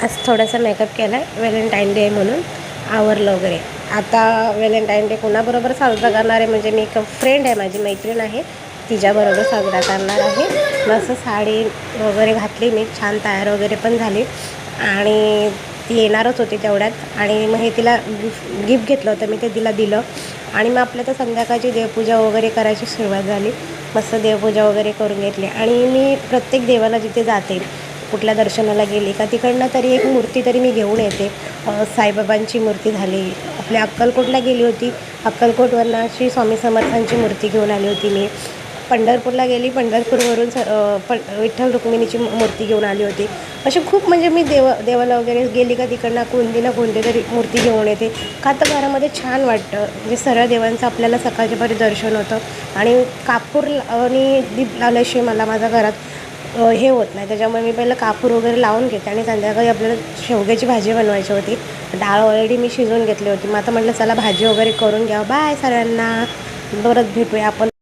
आज थोडासा मेकअप केला आहे, व्हॅलेंटाईन डे म्हणून आवरलं वगैरे. आता व्हॅलेंटाईन डे कुणाबरोबर साजरा करणार आहे म्हणजे मी एक फ्रेंड आहे, माझी मैत्रीण आहे, तिच्याबरोबर साजरा करणार आहे. मस्त साडी वगैरे घातली मी, छान तयार वगैरे पण झाली आणि ती येणारच होती तेवढ्यात आणि मग हे तिला गिफ्ट घेतलं होतं मी, ते तिला दिलं आणि मग आपल्या तर संध्याकाळची देवपूजा वगैरे करायची सुरुवात झाली. मस्त देवपूजा वगैरे करून घेतली आणि मी प्रत्येक देवाला जिथे जाते, कुठल्या दर्शनाला गेली का तिकडनं तरी एक मूर्ती तरी मी घेऊन येते. साईबाबांची मूर्ती झाली, आपल्या अक्कलकोटला गेली होती, अक्कलकोटवरनं अशी स्वामी समर्थांची मूर्ती घेऊन आली होती मी. पंढरपूरला गेली, पंढरपूरवरून विठ्ठल रुक्मिणीची मूर्ती घेऊन आली होती. अशी खूप म्हणजे मी देवाला वगैरे गेली का तिकडनं कोणती ना कोणती तरी मूर्ती घेऊन येते, का तर घरामध्ये छान वाटतं. म्हणजे सर्व देवांचं आपल्याला सकाळच्यापारी दर्शन होतं आणि कापूर आणि दीप लावल्याशिवाय मला माझ्या घरात हे होत नाही. त्याच्यामुळे मी पहिलं कापूर वगैरे लावून घेते आणि संध्याकाळी आपल्याला शेवग्याची भाजी बनवायची होती. डाळ ऑलरेडी मी शिजवून घेतली होती. मग आता म्हटलं चला भाजी वगैरे करून घ्या. बाय सर्वांना, परत भेटूया आपण.